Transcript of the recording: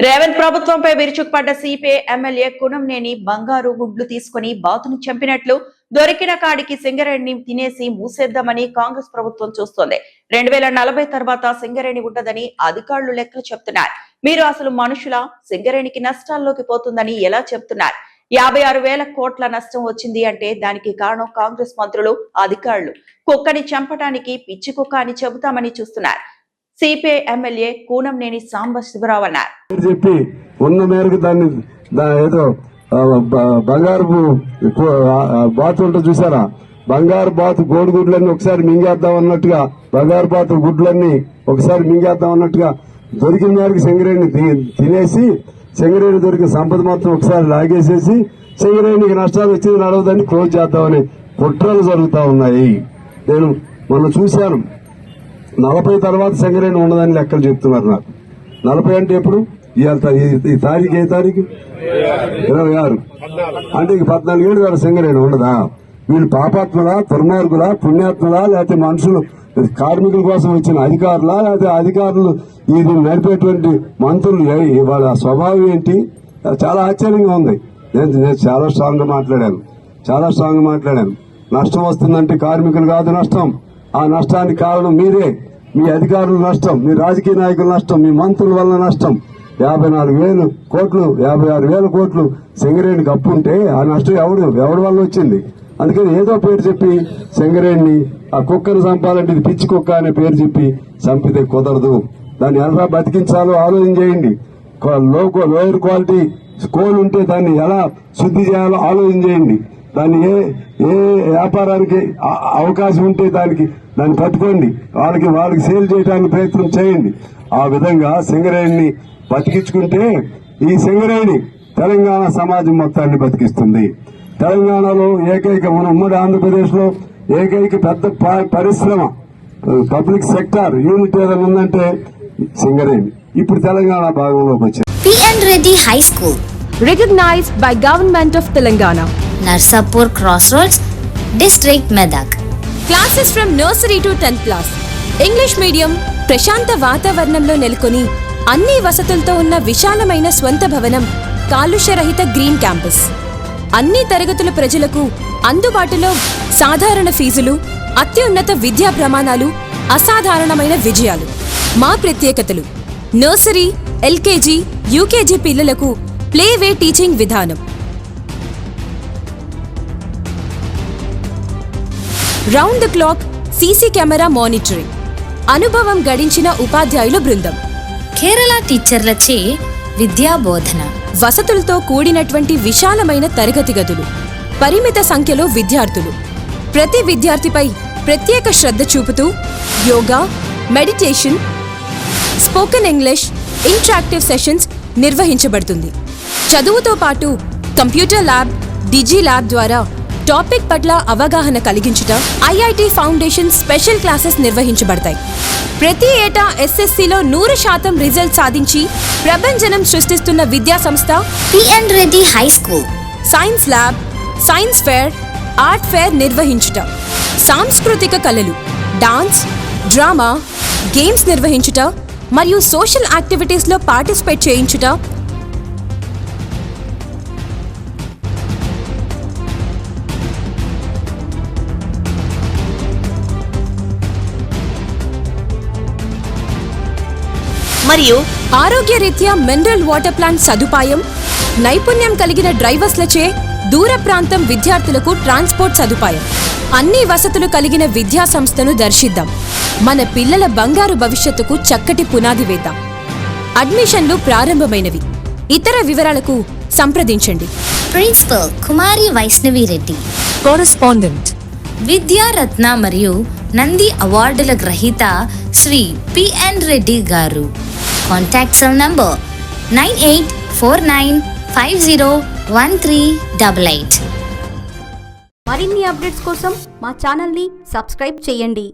రేవంత్ ప్రభుత్వంపై విరుచుకుపడ్డ CPI MLA Kunamneni బంగారు గుడ్లు తీసుకుని బాతును చంపినట్లు దొరికిన కాడికి సింగరేణిని తినేసి మూసేద్దామని కాంగ్రెస్ ప్రభుత్వం చూస్తోంది. 2040 తర్వాత సింగరేణి ఉండదని అధికారులు లెక్కలు చెప్తున్నారు. మీరు అసలు మనుషుల సింగరేణికి నష్టాల్లోకి పోతుందని ఎలా చెప్తున్నారు? 56,000 కోట్ల నష్టం వచ్చింది అంటే దానికి కారణం కాంగ్రెస్ మంత్రులు, అధికారులు. కుక్కని చంపడానికి పిచ్చి కుక్క అని చెబుతామని చూస్తున్నారు. సిపిఐ ఎమ్మెల్యే కూనంనేని సాంబశివరావు అన్నారు. చెప్పి ఉన్న మేరకు దాన్ని ఏదో బంగారు బాతు ఉంటుంది చూసారా, బంగారు బాతు గోడుగుడ్లన్నీ ఒకసారి మింగేద్దాం అన్నట్టుగా, బంగారు బాతు గుడ్లన్నీ ఒకసారి మింగేద్దాం అన్నట్టుగా దొరికిన మేరకు సింగరేణిని తినేసి సింగరేణి దొరికిన సంపద మొత్తం ఒకసారి లాగేసేసి సింగరేణికి నష్టాలు వచ్చింది నడవదని క్లోజ్ చేద్దామని కుట్రలు జరుగుతూ ఉన్నాయి. నేను మొన్న చూశాను. 40 తర్వాత సింగరేణి ఉండదని లెక్కలు చెప్తున్నారు నాకు. 40 అంటే ఎప్పుడు? ఈ తారీఖు ఏ తారీఖు? 26. అంటే 14 ఏళ్ళు వేల సింగరేణి ఉండదా? వీళ్ళు పాపాత్మలా, దుర్మార్గులా, పుణ్యాత్మలా, లేకపోతే మనుషులు కార్మికుల కోసం వచ్చిన అధికారులా, లేకపోతే అధికారులు ఇది నడిపేటువంటి మంత్రులు వాళ్ళ స్వభావం ఏంటి? చాలా ఆశ్చర్యంగా ఉంది. నేను చాలా స్ట్రాంగ్ గా మాట్లాడాను. నష్టం వస్తుందంటే కార్మికులు కాదు నష్టం. ఆ నష్టానికి కారణం మీరే, మీ అధికారుల నష్టం, మీ రాజకీయ నాయకుల నష్టం, మీ మంత్రుల వల్ల నష్టం. 54,000 కోట్లు, 56,000 కోట్లు సింగరేణికి అప్పు ఉంటే ఆ నష్టం ఎవడి వల్ల వచ్చింది? అందుకని ఏదో పేరు చెప్పి సింగరేణిని, ఆ కుక్కను చంపాలంటే ఇది పిచ్చి కుక్క అనే పేరు చెప్పి చంపితే కుదరదు. దాన్ని ఎలా బతికించాలో ఆలోచన చేయండి. లోయర్ క్వాలిటీ కోల్ ఉంటే దాన్ని ఎలా శుద్ధి చేయాలో ఆలోచన చేయండి. దాన్ని ఏ వ్యాపారానికి అవకాశం ఉంటే దాన్ని పట్టుకోండి, వాళ్ళకి సేల్ చేయడానికి ప్రయత్నం చేయండి. ఆ విధంగా సింగరేణిని బతికించుకుంటే ఈ సింగరేణి తెలంగాణ సమాజం మొత్తాన్ని బతికిస్తుంది. తెలంగాణలో మన ఉమ్మడి ఆంధ్రప్రదేశ్ లో ఏకైక పెద్ద పరిశ్రమ, పబ్లిక్ సెక్టార్ యూనిట్ ఏదైనా ఉందంటే సింగరేణి. ఇప్పుడు తెలంగాణ భాగంలోకి వచ్చింది. P.N. Reddy High School, recognized by Government of Telangana. Narsapur Crossroads, District Medak. Classes from nursery to 10th class. English medium, ప్రశాంత వాతావరణంలో నెలకొని అన్ని వసతులతో ఉన్న విశాలమైన స్వంత భవనం, కాలుష్యరహిత గ్రీన్ క్యాంపస్. అన్ని తరగతుల ప్రజలకు అందుబాటులో సాధారణ ఫీజులు, అత్యున్నత విద్యా ప్రమాణాలు, అసాధారణమైన విజయాలు. మా ప్రత్యేకతలు: నర్సరీ, ఎల్కేజీ, యూకేజీ పిల్లలకు ప్లేవే టీచింగ్ విధానం, round the clock CC camera monitoring, అనుభవం గడించిన ఉపాధ్యాయుల బృందం, కేరళ టీచర్లచే విద్యా బోధన, వసతులతో కూడినటువంటి విశాలమైన తరగతి గదులు, పరిమిత సంఖ్యలో విద్యార్థులు. ప్రతి విద్యార్థిపై ప్రత్యేక శ్రద్ధ చూపుతూ yoga, meditation, spoken English, interactive sessions నిర్వహించబడుతుంది. చదువుతో పాటు కంప్యూటర్ ల్యాబ్, డిజీ ల్యాబ్ ద్వారా టాపిక్ పట్ల అవగాహన కలిగించుట, ఐఐటి ఫౌండేషన్ స్పెషల్ క్లాసెస్ నిర్వహించబడతాయి. ప్రతి ఏటా ఎస్ఎస్సిలో 100% రిజల్ట్ సాధించి ప్రభంజనం సృష్టిస్తున్న విద్యా సంస్థ P.N. Reddy High School. Science lab, science fair, art fair నిర్వహించుట, సాంస్కృతిక కళలు, డాన్స్, డ్రామా, గేమ్స్ నిర్వహించుట మరియు సోషల్ యాక్టివిటీస్లో పార్టిసిపేట్ చేయించుట, మరియు ఆరోగ్యరీత్యా మినరల్ వాటర్ ప్లాంట్ సదుపాయం, నైపుణ్యం కలిగిన డ్రైవర్స్లచే దూర ప్రాంతం విద్యార్థులకు ట్రాన్స్పోర్ట్ సదుపాయం. అన్ని వసతులు కలిగిన విద్యా సంస్థను దర్శిద్దాం. మన పిల్లల బంగారు భవిష్యత్తుకు చక్కటి పునాది వేద్దాం. అడ్మిషన్లు ప్రారంభమైనవి. ఇతర వివరాలకు సంప్రదించండి. ప్రిన్సిపల్ కుమారి వైష్ణవి రెడ్డి, కరెస్పాండెంట్ విద్యారత్న మరియు నంది అవార్డుల గ్రహీత శ్రీ P.N. రెడ్డి గారు. Contact cell number 9849501388. మరిన్ని అప్డేట్స్ కోసం మా ఛానల్ని సబ్స్క్రైబ్ చేయండి.